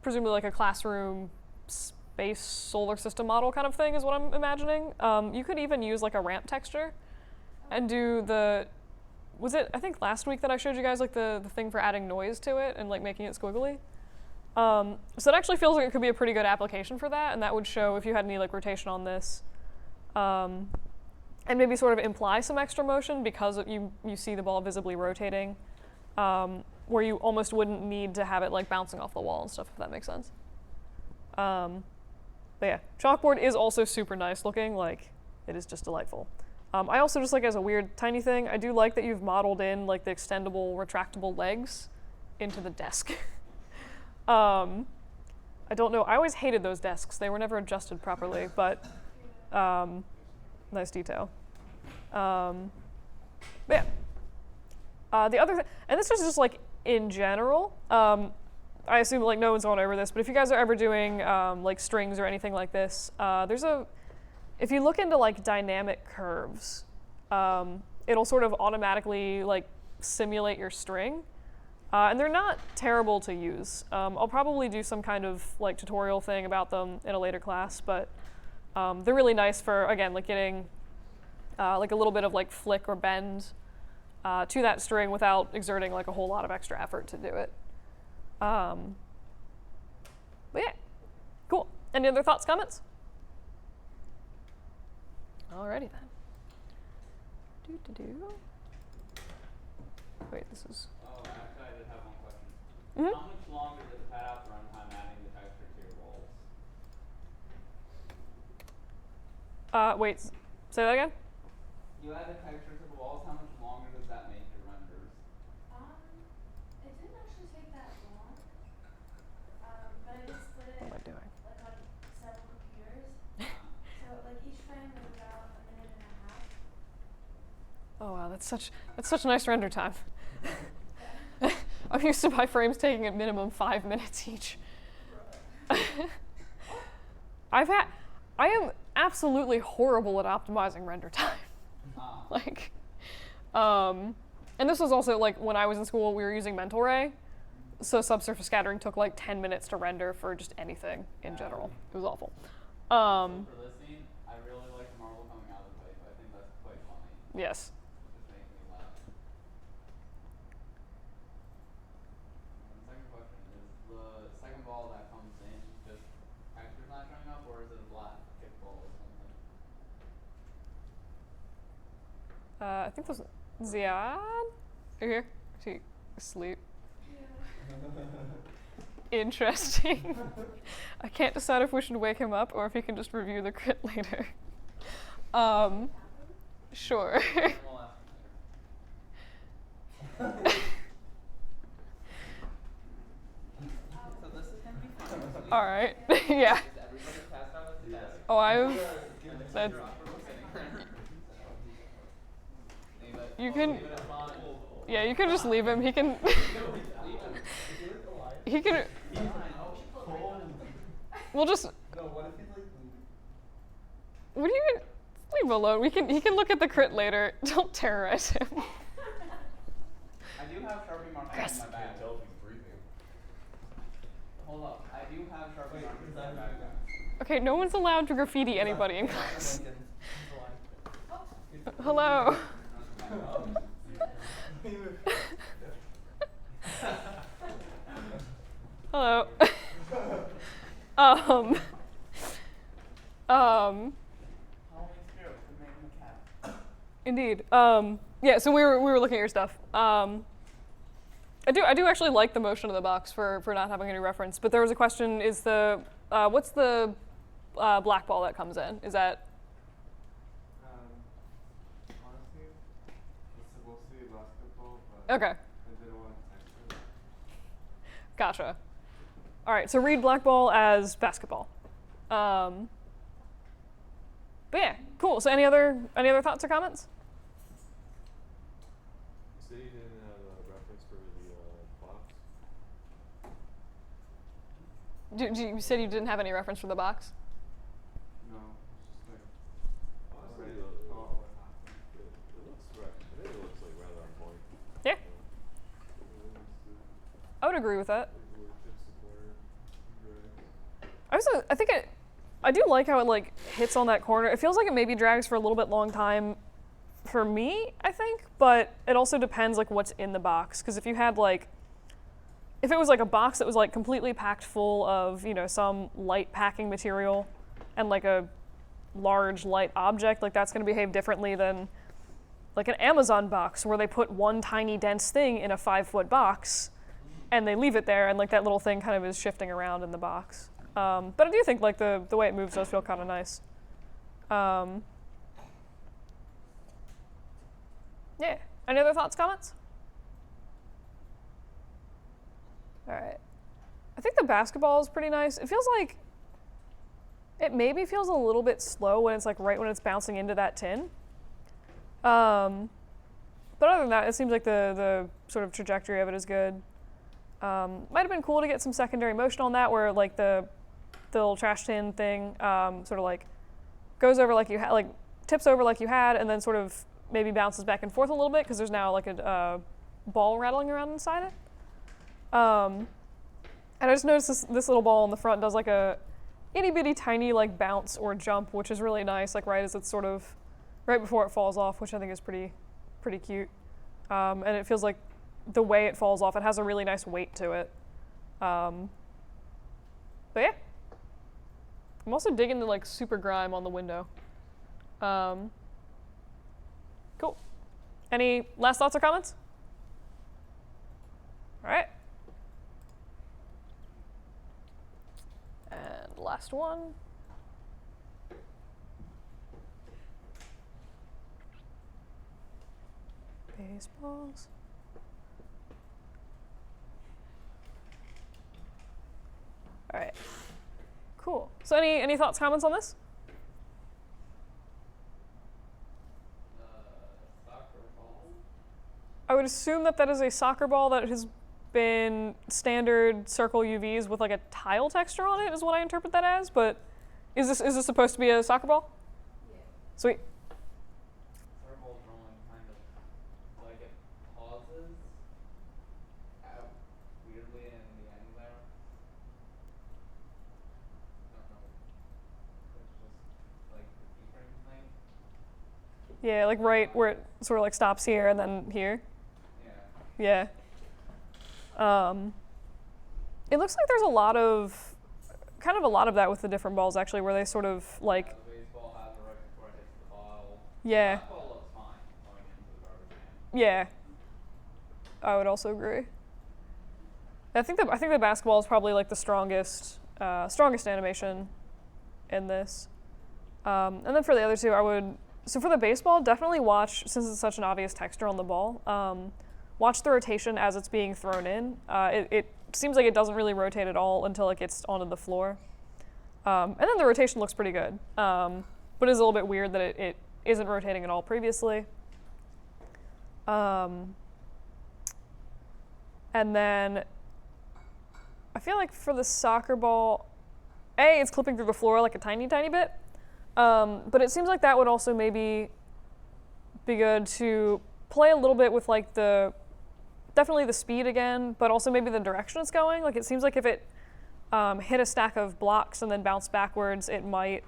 presumably like a classroom space solar system model kind of thing is what I'm imagining. You could even use like a ramp texture and do I think last week that I showed you guys like the thing for adding noise to it and like making it squiggly. So it actually feels like it could be a pretty good application for that, and that would show if you had any like rotation on this. And maybe sort of imply some extra motion because you see the ball visibly rotating, where you almost wouldn't need to have it like bouncing off the wall and stuff, if that makes sense. But yeah, chalkboard is also super nice looking, like it is just delightful. I also just like as a weird tiny thing, I do like that you've modeled in like the extendable retractable legs into the desk. I don't know, I always hated those desks. They were never adjusted properly, but nice detail. But yeah. The other thing, and this is just like in general, I assume like no one's gone over this, but if you guys are ever doing like strings or anything like this, if you look into like dynamic curves, it'll sort of automatically like simulate your string. And they're not terrible to use. I'll probably do some kind of like tutorial thing about them in a later class, but they're really nice for, again, like getting like a little bit of like flick or bend to that string without exerting like a whole lot of extra effort to do it. But yeah, cool. Any other thoughts, comments? Alrighty then. Wait, this is. Oh, actually, I did have one question. Mm-hmm. How much longer did the pad out runtime adding the texture to your walls? Wait, say that again? You add the texture to the walls. How much longer does that make your renders? It didn't actually take that long. But I did split it What am I doing? like on several computers. So like each frame was about a minute and a half. Oh wow, that's such nice render time. I'm used to my frames taking at minimum 5 minutes each. I am absolutely horrible at optimizing render time. Like, and this was also like when I was in school, we were using mental ray, so subsurface scattering took like 10 minutes to render for just anything in general. It was awful. For this scene, I really like the marble coming out of the pipe. I think that's quite funny. Yes. Just making me laugh. The second question is the second ball that comes in just textures not showing up, or is it a black kickball or something? I think this Ziad. Are you here? Is he asleep? Interesting. I can't decide if we should wake him up or if he can just review the crit later. Sure. We'll ask him later. So this is gonna be fun. All right. Yeah. Is everybody passed out at the desk? Oh, that's. You can. Yeah, you can just leave him. He can. He can. We'll just. No, what if he's like What do you leave him alone? He can look at the crit later. Don't terrorize him. I do have Sharpie markers in my bag. Can't tell if he's breathing. Hold up. I do have Sharpie markers in my bag. Okay, no one's allowed to graffiti anybody in class. Lincoln? He's alive. Hello. Hello. um, Indeed. Yeah. So we were looking at your stuff. I do actually like the motion of the box for not having any reference. But there was a question: is the what's the black ball that comes in? Is that Honestly, it's supposed to be basketball, but okay? I didn't want to text it. Gotcha. All right. So read black ball as basketball. But yeah, cool. So any other thoughts or comments? You said you didn't have a reference for the box? You said you didn't have any reference for the box? No, it's just like Honestly, already it thought what happened. I think it looks like rather on point. Yeah, I would agree with that. I do like how it like hits on that corner. It feels like it maybe drags for a little bit long time for me, I think, but it also depends like what's in the box. Because if you had like, if it was like a box that was like completely packed full of, you know, some light packing material and like a large light object, like that's going to behave differently than like an Amazon box where they put one tiny dense thing in a 5-foot box and they leave it there and like that little thing kind of is shifting around in the box. But I do think like the way it moves does feel kind of nice. Yeah. Any other thoughts, comments? All right. I think the basketball is pretty nice. It feels like it maybe feels a little bit slow when it's like right when it's bouncing into that tin. But other than that, it seems like the sort of trajectory of it is good. Might have been cool to get some secondary motion on that, where like the little trash tin thing sort of like goes over like you had, like tips over like you had, and then sort of maybe bounces back and forth a little bit because there's now like a ball rattling around inside it. And I just noticed this little ball in the front does like a itty bitty tiny like bounce or jump, which is really nice. Like right as it's sort of right before it falls off, which I think is pretty cute. And it feels like the way it falls off, it has a really nice weight to it. But yeah. I'm also digging the like super grime on the window. Cool. Any last thoughts or comments? All right. And last one. Baseballs. All right. Cool. So any thoughts, comments on this? Soccer ball. I would assume that is a soccer ball that has been standard circle UVs with like a tile texture on it is what I interpret that as, but is this supposed to be a soccer ball? Yeah. Sweet. Circle drawing kind of like it pauses out weirdly in the end there. Don't know. It's just like the keyframe thing. Yeah, like right where it sort of like stops here and then here. Yeah. Yeah. It looks like there's a lot of that with the different balls actually, where they sort of like The baseball has it right before it hits the ball. yeah. That ball looks fine going into the garbage can. Yeah. I would also agree. I think the basketball is probably like the strongest animation in this. And then for the other two, so for the baseball, definitely watch, since it's such an obvious texture on the ball, watch the rotation as it's being thrown in. It seems like it doesn't really rotate at all until it gets onto the floor. And then the rotation looks pretty good. But it's a little bit weird that it isn't rotating at all previously. And then I feel like for the soccer ball, it's clipping through the floor like a tiny, tiny bit. But it seems like that would also maybe be good to play a little bit with like definitely the speed again, but also maybe the direction it's going. Like it seems like if it hit a stack of blocks and then bounced backwards, it might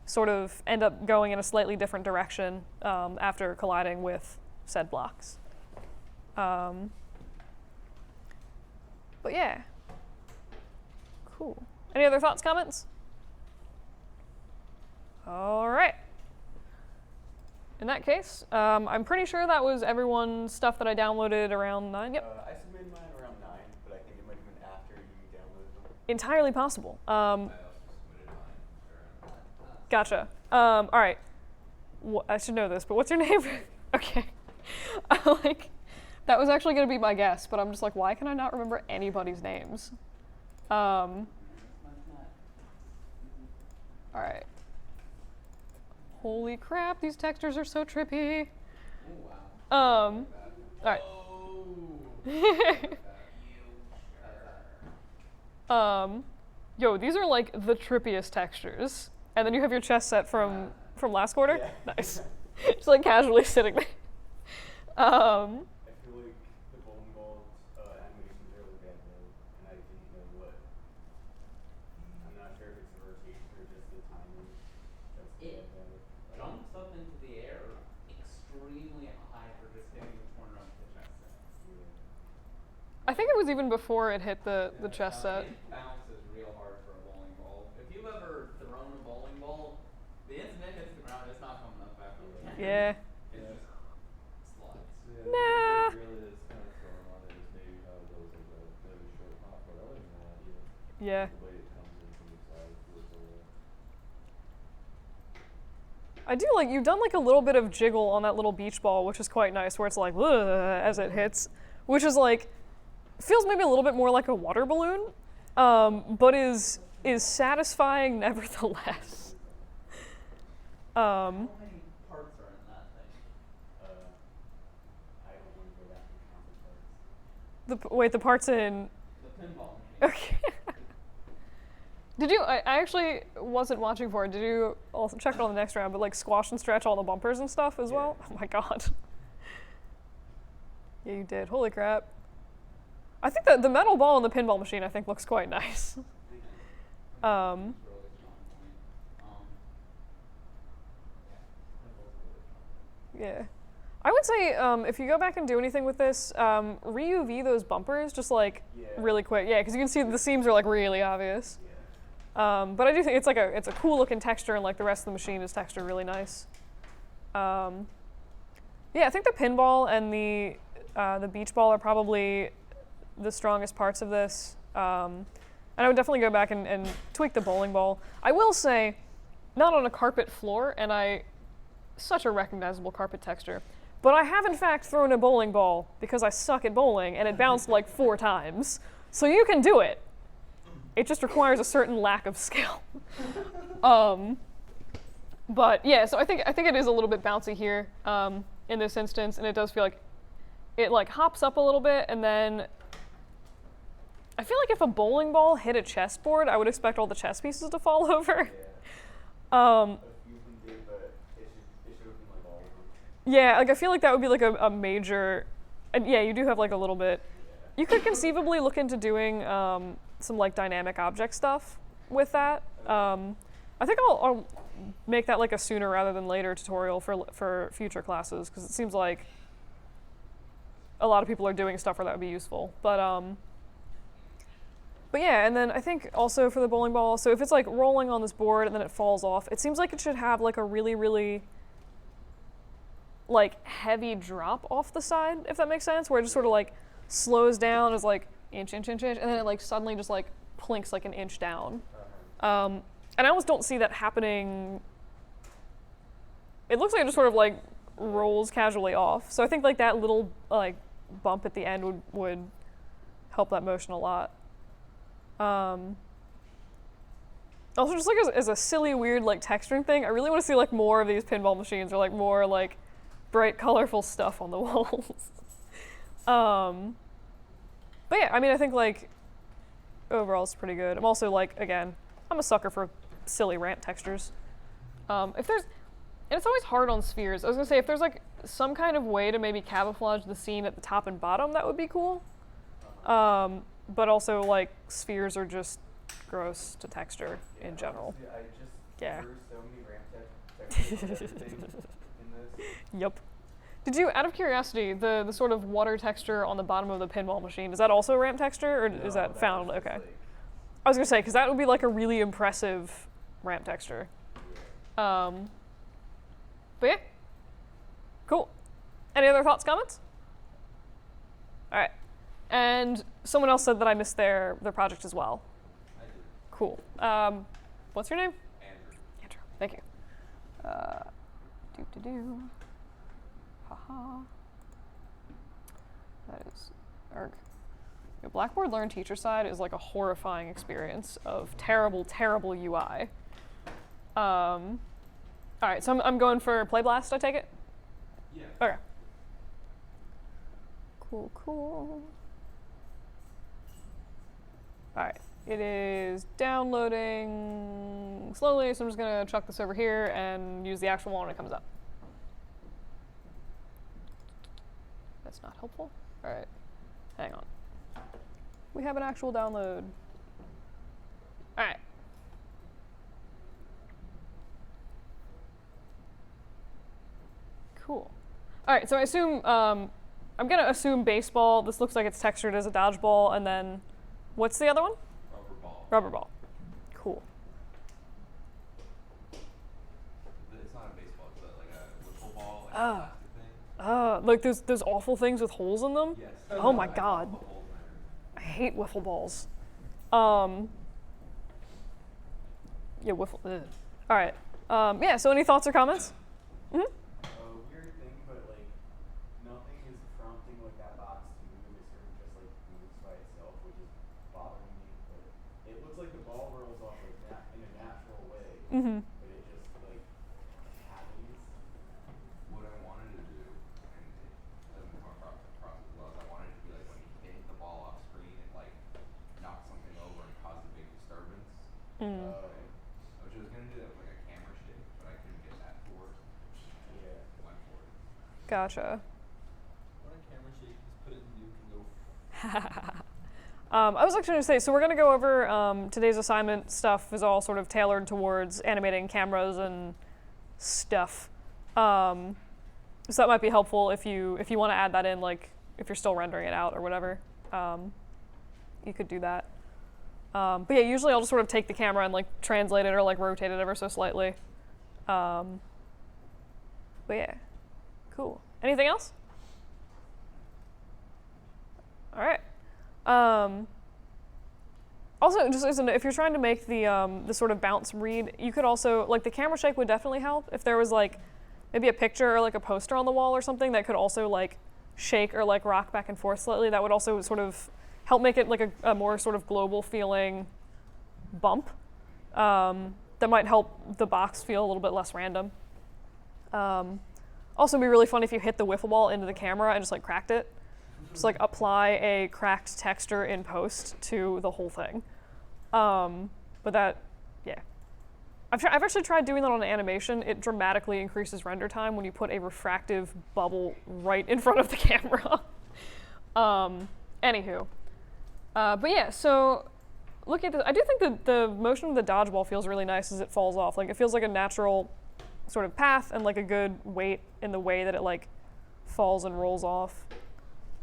sort of end up going in a slightly different direction after colliding with said blocks. But yeah, cool. Any other thoughts, comments? All right. In that case, I'm pretty sure that was everyone's stuff that I downloaded around 9. Yep. I submitted mine around 9, but I think it might have been after you downloaded them. Entirely possible. I also submitted mine around that. Gotcha. All right. I should know this, but what's your name? Okay. That was actually going to be my guess, but I'm just like, why can I not remember anybody's names? All right. Holy crap, these textures are so trippy. Oh, wow. All right. Yo, these are like the trippiest textures. And then you have your chest set from last quarter? Yeah. Nice. Just like casually sitting there. I feel like the bowling ball animations are really bad though, and I didn't know what. I'm not sure if it's the rotation or just the timing. That's It bad. jumps up into the air extremely high for just hitting the corner of the chest set. I think it was even before it hit the chest set. It bounces real hard for a bowling ball. If you've ever thrown a bowling ball, the instant it hits the ground, it's not coming up back up again. Yeah. It just slides. So Nah. yeah, the really is kind of thrown on it is maybe how it goes like a bit of a short hop, but other than that, Yeah. the way it comes in from the side feels I do like, you've done like a little bit of jiggle on that little beach ball, which is quite nice, where it's like, "Ugh," as it hits, which is like, feels maybe a little bit more like a water balloon, but is satisfying nevertheless. How many parts are in that thing? I don't want to go that many counting parts. Wait, the parts in, The pinball machine. okay. Did you, I actually wasn't watching for it, did you, I'll check it on the next round, but like squash and stretch all the bumpers and stuff as well? Oh my god. Yeah, you did, holy crap. I think that the metal ball in the pinball machine I think looks quite nice. Really strong point. Yeah. I would say if you go back and do anything with this, re-UV those bumpers just like really quick. Yeah, because you can see the seams are like really obvious. But I do think it's a cool looking texture, and like the rest of the machine is textured really nice. Yeah, I think the pinball and the beach ball are probably the strongest parts of this. And I would definitely go back and tweak the bowling ball. I will say, not on a carpet floor, and such a recognizable carpet texture. But I have in fact thrown a bowling ball because I suck at bowling, and it bounced like 4 times. So you can do it. It just requires a certain lack of skill. But yeah, so I think it is a little bit bouncy here in this instance, and it does feel like it like hops up a little bit, and then I feel like if a bowling ball hit a chessboard, I would expect all the chess pieces to fall over. A few of them did, but it should have been like all of them. Yeah, like I feel like that would be like a major, and yeah, you do have like a little bit. You could conceivably look into doing some like dynamic object stuff with that. I think I'll make that like a sooner rather than later tutorial for future classes, because it seems like a lot of people are doing stuff where that would be useful. But yeah, and then I think also for the bowling ball, so if it's like rolling on this board and then it falls off, it seems like it should have like a really, really like heavy drop off the side, if that makes sense, where it just sort of like slows down as like inch, and then it like suddenly just like plinks like an inch down. And I almost don't see that happening. It looks like it just sort of like rolls casually off. So I think like that little like bump at the end would help that motion a lot. Also, just like as a silly, weird like texturing thing, I really want to see like more of these pinball machines, or like more like bright, colorful stuff on the walls. But yeah, I mean, I think like overall it's pretty good. I'm also like, again, I'm a sucker for silly ramp textures. And it's always hard on spheres. I was gonna say, if there's like some kind of way to maybe camouflage the scene at the top and bottom, that would be cool. But also like spheres are just gross to texture in general. Honestly, I just Yeah. There were so many ramp textures on everything in this. Yep. Did you, out of curiosity, the sort of water texture on the bottom of the pinball machine, is that also ramp texture, or is that found? was just, Okay. like, I was gonna say, because that would be like a really impressive ramp texture. yeah. But yeah, cool. Any other thoughts, comments? All right. And someone else said that I missed their project as well. I did. Cool. What's your name? Andrew. Andrew. Thank you. Do. Haha. That is arg. Yeah, Blackboard Learn teacher side is like a horrifying experience of terrible, terrible UI. All right, so I'm going for Play Blast, I take it? Yeah. Okay. Cool, cool. All right, it is downloading slowly, so I'm just gonna chuck this over here and use the actual one when it comes up. That's not helpful. All right, hang on. We have an actual download. All right. Cool. All right, so I assume, I'm gonna assume baseball. This looks like it's textured as a dodgeball, and then, what's the other one? Rubber ball. Rubber ball. Cool. It's not a baseball, it's like a wiffle ball, like a Oh. plastic thing. Like those awful things with holes in them? Yes. Oh my Like God. the holes in I it. hate wiffle balls. Yeah, wiffle. Ugh. All right. Yeah. So, any thoughts or comments? Mm-hmm. Weird thing, but like nothing is prompting like that box to move. It sort of just like moves by itself, which is bothering me. But it looks like the ball rolls off like that in a natural way, Mm-hmm. but it just like happens. What I wanted to do, and it doesn't come across as well, is I wanted it to be like when you hit the ball off screen, it like knocks something over and causes a big disturbance. Which I was gonna do that with like a camera shake, but I couldn't get that to work. Yeah. Went for it. Gotcha. What a camera shake, just put it in Nuke and go. I was actually going to say, so we're going to go over today's assignment stuff is all sort of tailored towards animating cameras and stuff. So that might be helpful if you want to add that in, like if you're still rendering it out or whatever. You could do that. But yeah, usually I'll just sort of take the camera and like translate it or like rotate it ever so slightly. But yeah, cool. Anything else? All right. Also, just as if you're trying to make the sort of bounce read, you could also, like the camera shake would definitely help if there was like maybe a picture or like a poster on the wall or something that could also like shake or like rock back and forth slightly. That would also sort of help make it like a more sort of global feeling bump. That might help the box feel a little bit less random. Also, it'd be really fun if you hit the wiffle ball into the camera and just like cracked it. Just like apply a cracked texture in post to the whole thing. But that, yeah. I've actually tried doing that on an animation. It dramatically increases render time when you put a refractive bubble right in front of the camera. Anywho. But yeah, so look at this. I do think that the motion of the dodgeball feels really nice as it falls off. Like it feels like a natural sort of path and like a good weight in the way that it like falls and rolls off.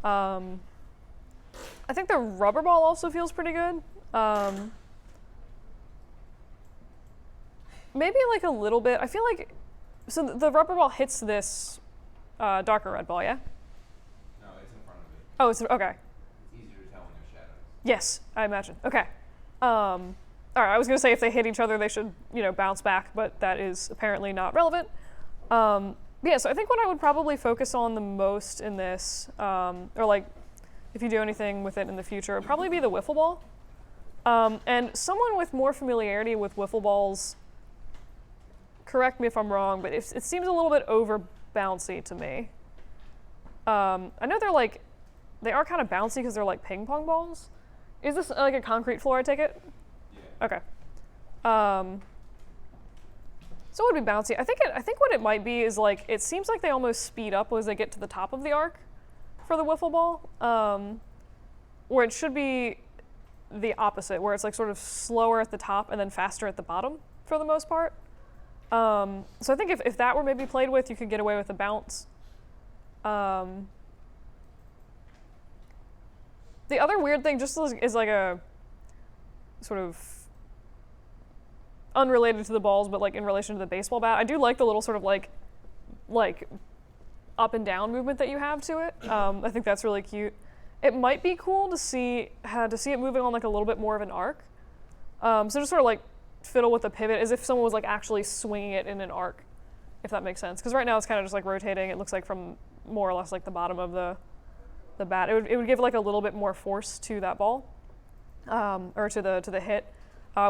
I think the rubber ball also feels pretty good. Maybe like a little bit. I feel like, so the rubber ball hits this darker red ball, yeah? No, it's in front of it. Oh, it's okay. It's easier to tell when there's shadows. Yes, I imagine. Okay. All right, I was gonna say if they hit each other, they should, bounce back, but that is apparently not relevant. Yeah, so I think what I would probably focus on the most in this, or like if you do anything with it in the future, would probably be the wiffle ball. And someone with more familiarity with wiffle balls, correct me if I'm wrong, but it seems a little bit over bouncy to me. I know they are kind of bouncy because they're like ping pong balls. Is this like a concrete floor, I take it? Yeah. Okay. So it would be bouncy. I think what it might be is like it seems like they almost speed up as they get to the top of the arc for the wiffle ball, where it should be the opposite, where it's like sort of slower at the top and then faster at the bottom for the most part. So I think if that were maybe played with, you could get away with a bounce. The other weird thing just is like a sort of unrelated to the balls, but like in relation to the baseball bat. I do like the little sort of like up and down movement that you have to it. I think that's really cute. It might be cool to see it moving on like a little bit more of an arc. So just sort of like fiddle with the pivot as if someone was like actually swinging it in an arc, if that makes sense. Because right now it's kind of just like rotating. It looks like from more or less like the bottom of the bat. It would give like a little bit more force to that ball, or to the hit,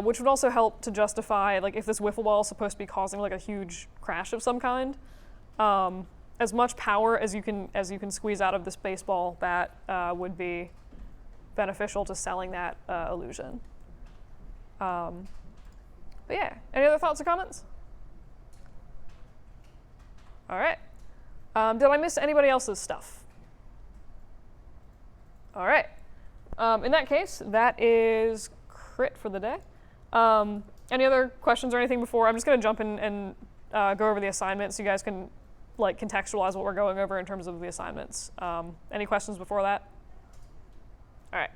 which would also help to justify like if this wiffle ball is supposed to be causing like a huge crash of some kind. As much power as you can squeeze out of this baseball bat would be beneficial to selling that illusion. But yeah, any other thoughts or comments? All right. Did I miss anybody else's stuff? All right. In that case, that is crit for the day. Any other questions or anything before? I'm just going to jump in and go over the assignments so you guys can like contextualize what we're going over in terms of the assignments. Any questions before that? All right.